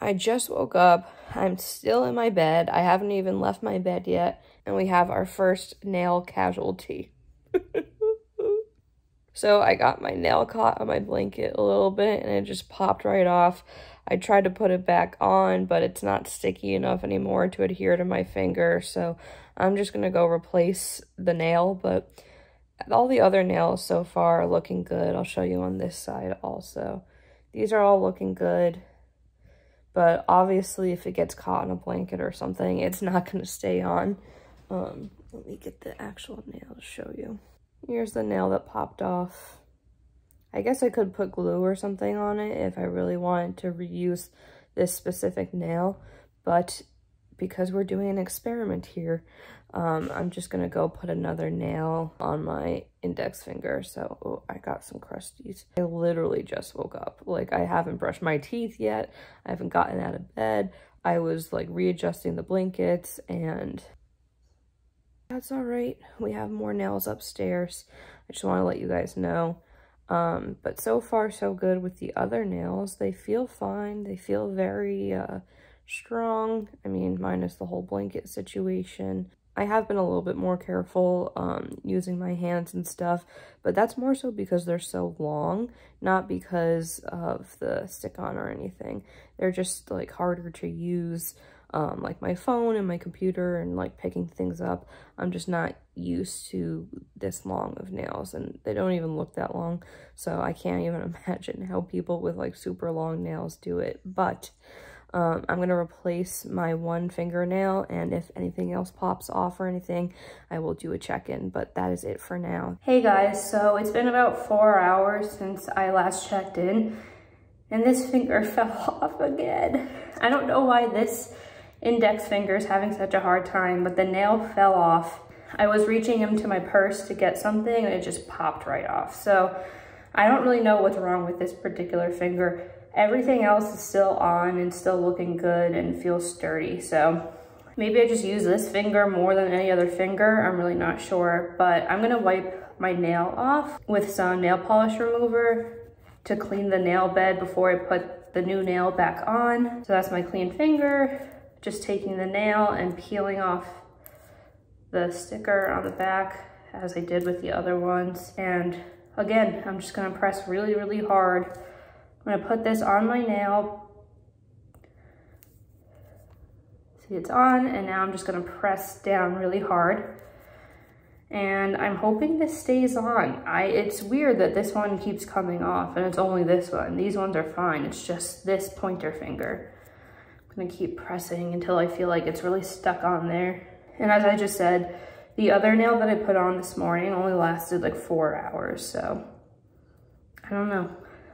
I just woke up. I'm still in my bed. I haven't even left my bed yet. And we have our first nail casualty. So I got my nail caught on my blanket a little bit and it just popped right off. I tried to put it back on, but it's not sticky enough anymore to adhere to my finger. So I'm just going to go replace the nail, but all the other nails so far are looking good. I'll show you on this side also. These are all looking good. But obviously, if it gets caught in a blanket or something, it's not going to stay on. Let me get the actual nail to show you. Here's the nail that popped off. I guess I could put glue or something on it if I really wanted to reuse this specific nail. But because we're doing an experiment here, I'm just going to go put another nail on my index finger. So, oh, I got some crusties. I literally just woke up. Like, I haven't brushed my teeth yet. I haven't gotten out of bed. I was, like, readjusting the blankets, and that's all right. We have more nails upstairs. I just want to let you guys know. But so far, so good with the other nails. They feel fine. They feel very strong. I mean, minus the whole blanket situation. I have been a little bit more careful using my hands and stuff, but that's more so because they're so long, not because of the stick-on or anything. They're just like harder to use, like my phone and my computer and like picking things up. I'm just not used to this long of nails, and they don't even look that long, so I can't even imagine how people with like super long nails do it. But I'm going to replace my one fingernail, and if anything else pops off or anything, I will do a check-in, but that is it for now. Hey guys, so it's been about 4 hours since I last checked in, and this finger fell off again. I don't know why this index finger is having such a hard time, but the nail fell off. I was reaching into my purse to get something, and it just popped right off. So I don't really know what's wrong with this particular finger. Everything else is still on and still looking good and feels sturdy. So maybe I just use this finger more than any other finger. I'm really not sure, but I'm gonna wipe my nail off with some nail polish remover to clean the nail bed before I put the new nail back on. So that's my clean finger. Just taking the nail and peeling off the sticker on the back as I did with the other ones. And again, I'm just gonna press really, really hard. I'm gonna put this on my nail. See, it's on, and now I'm just gonna press down really hard. And I'm hoping this stays on. It's weird that this one keeps coming off, and it's only this one. These ones are fine, it's just this pointer finger. I'm gonna keep pressing until I feel like it's really stuck on there. And as I just said, the other nail that I put on this morning only lasted like 4 hours, so I don't know.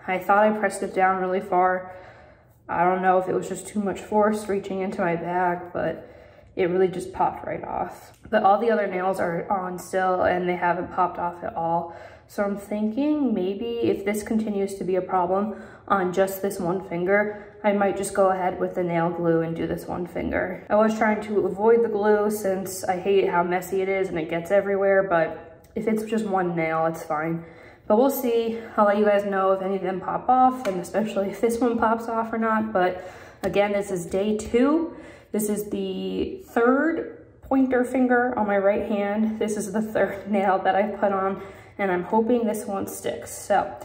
I thought I pressed it down really far. I don't know if it was just too much force reaching into my bag, but it really just popped right off. But all the other nails are on still, and they haven't popped off at all. So I'm thinking maybe if this continues to be a problem on just this one finger, I might just go ahead with the nail glue and do this one finger. I was trying to avoid the glue since I hate how messy it is and it gets everywhere, but if it's just one nail, it's fine. But we'll see. I'll let you guys know if any of them pop off, and especially if this one pops off or not. But again, this is day 2. This is the 3rd pointer finger on my right hand. This is the 3rd nail that I've put on, and I'm hoping this one sticks. So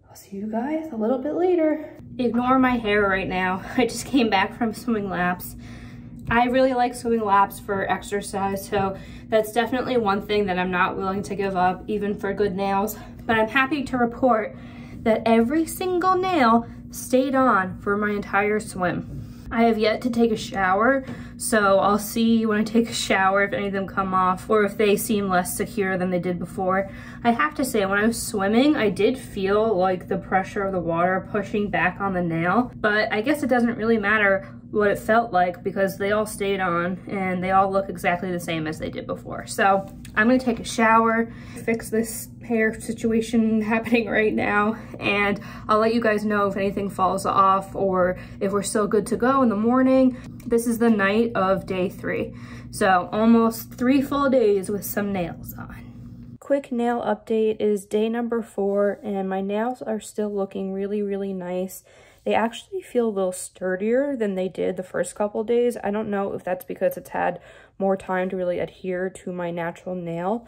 I'll see you guys a little bit later. Ignore my hair right now. I just came back from swimming laps. I really like swimming laps for exercise, so that's definitely one thing that I'm not willing to give up, even for good nails. But I'm happy to report that every single nail stayed on for my entire swim. I have yet to take a shower, so I'll see when I take a shower if any of them come off or if they seem less secure than they did before. I have to say, when I was swimming, I did feel like the pressure of the water pushing back on the nail, but I guess it doesn't really matter what it felt like because they all stayed on and they all look exactly the same as they did before. So I'm gonna take a shower, fix this hair situation happening right now, and I'll let you guys know if anything falls off or if we're still good to go in the morning. This is the night of day 3. So almost 3 full days with some nails on. Quick nail update is day number 4, and my nails are still looking really, really nice. they actually feel a little sturdier than they did the first couple days. I don't know if that's because it's had more time to really adhere to my natural nail.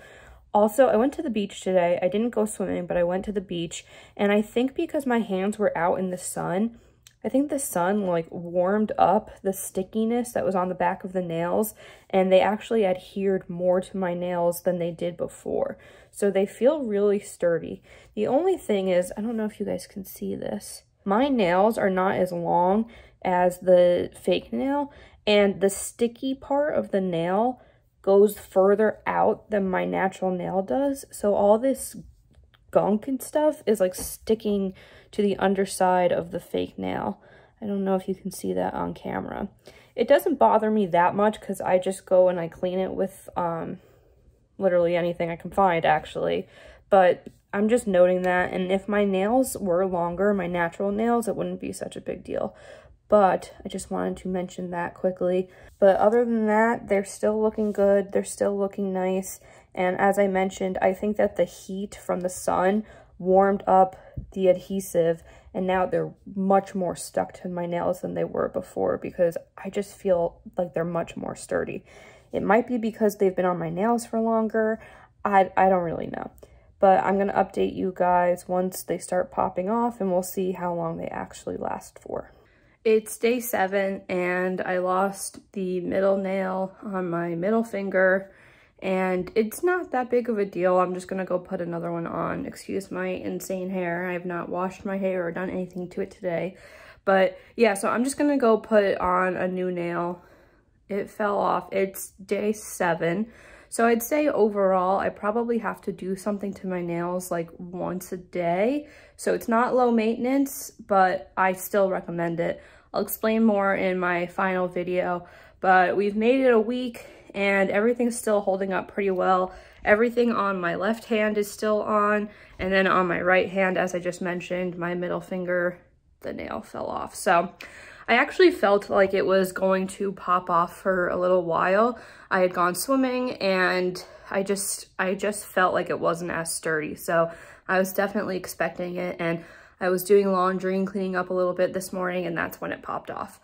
Also, I went to the beach today. I didn't go swimming, but I went to the beach, and I think because my hands were out in the sun, I think the sun like warmed up the stickiness that was on the back of the nails, and they actually adhered more to my nails than they did before. So they feel really sturdy. The only thing is, I don't know if you guys can see this, my nails are not as long as the fake nail, and the sticky part of the nail goes further out than my natural nail does. So all this gunk and stuff is like sticking to the underside of the fake nail. I don't know if you can see that on camera. It doesn't bother me that much because I just go and I clean it with literally anything I can find, actually. But I'm just noting that, and if my nails were longer, my natural nails, it wouldn't be such a big deal. But I just wanted to mention that quickly. But other than that, they're still looking good. They're still looking nice. And as I mentioned, I think that the heat from the sun warmed up the adhesive, and now they're much more stuck to my nails than they were before, because I just feel like they're much more sturdy. It might be because they've been on my nails for longer. I don't really know. But I'm going to update you guys once they start popping off, and we'll see how long they actually last for. It's day 7, and I lost the middle nail on my middle finger, and it's not that big of a deal. I'm just gonna go put another one on. Excuse my insane hair. I have not washed my hair or done anything to it today. But yeah, so I'm just gonna go put on a new nail. It fell off. It's day 7. So I'd say overall, I probably have to do something to my nails like once a day. So it's not low maintenance, but I still recommend it. I'll explain more in my final video, but we've made it a week and everything's still holding up pretty well. Everything on my left hand is still on, and then on my right hand, as I just mentioned, my middle finger, the nail fell off. So I actually felt like it was going to pop off for a little while. I had gone swimming and I just felt like it wasn't as sturdy. So I was definitely expecting it, and I was doing laundry and cleaning up a little bit this morning, and that's when it popped off.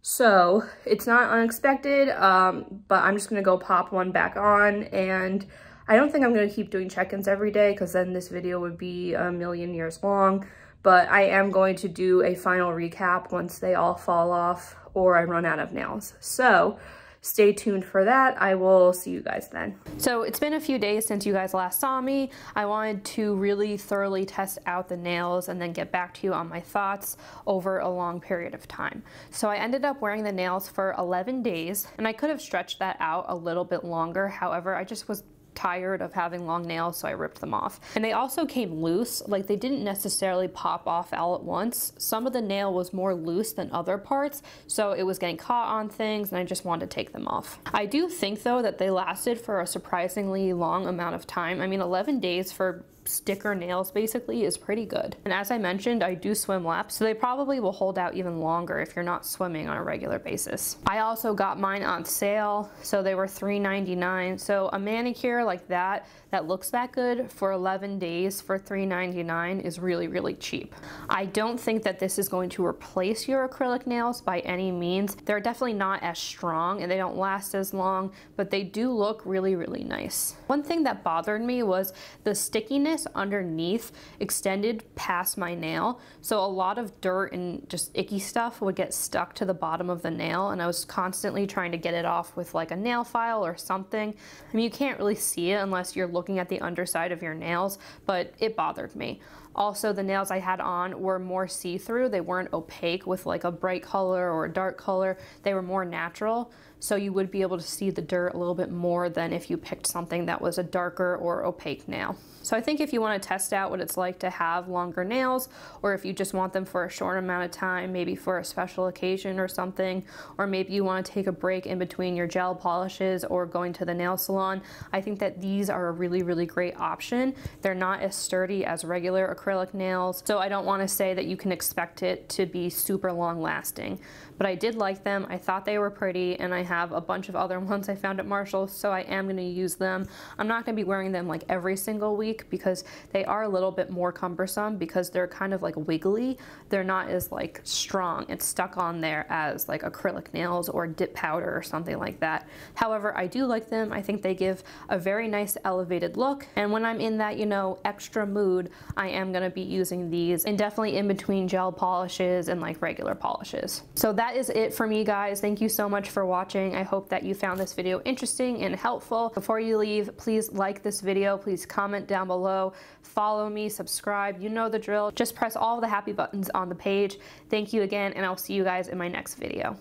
So it's not unexpected, but I'm just gonna go pop one back on, and I don't think I'm gonna keep doing check-ins every day because then this video would be a million years long. But I am going to do a final recap once they all fall off or I run out of nails. So stay tuned for that. I will see you guys then. So it's been a few days since you guys last saw me. I wanted to really thoroughly test out the nails and then get back to you on my thoughts over a long period of time. So I ended up wearing the nails for 11 days, and I could have stretched that out a little bit longer. However, I just was tired of having long nails, so I ripped them off. And they also came loose, like they didn't necessarily pop off all at once. Some of the nail was more loose than other parts, so it was getting caught on things, and I just wanted to take them off. I do think though that they lasted for a surprisingly long amount of time. I mean, 11 days for sticker nails basically is pretty good. And as I mentioned, I do swim laps, so they probably will hold out even longer if you're not swimming on a regular basis. I also got mine on sale, so they were $3.99. So a manicure like that looks that good for 11 days for $3.99 is really, really cheap. I don't think that this is going to replace your acrylic nails by any means. They're definitely not as strong and they don't last as long, but they do look really, really nice. One thing that bothered me was the stickiness underneath extended past my nail, so a lot of dirt and just icky stuff would get stuck to the bottom of the nail, and I was constantly trying to get it off with like a nail file or something. I mean, you can't really see it unless you're looking at the underside of your nails, but it bothered me. Also, the nails I had on were more see-through. They weren't opaque with like a bright color or a dark color. They were more natural, so you would be able to see the dirt a little bit more than if you picked something that was a darker or opaque nail. So I think if you want to test out what it's like to have longer nails, or if you just want them for a short amount of time, maybe for a special occasion or something, or maybe you want to take a break in between your gel polishes or going to the nail salon, I think that these are a really, really great option. They're not as sturdy as regular acrylic nails, so I don't want to say that you can expect it to be super long lasting, but I did like them. I thought they were pretty, and I have a bunch of other ones I found at Marshall, so I am going to use them. I'm not going to be wearing them like every single week because they are a little bit more cumbersome because they're kind of like wiggly. They're not as like strong and stuck on there as like acrylic nails or dip powder or something like that. However, I do like them. I think they give a very nice elevated look, and when I'm in that, you know, extra mood, I am going to be using these, and definitely in between gel polishes and like regular polishes. So that is it for me, guys. Thank you so much for watching. I hope that you found this video interesting and helpful. Before you leave, please like this video, please comment down below, follow me, subscribe, you know the drill. Just press all the happy buttons on the page. Thank you again, and I'll see you guys in my next video.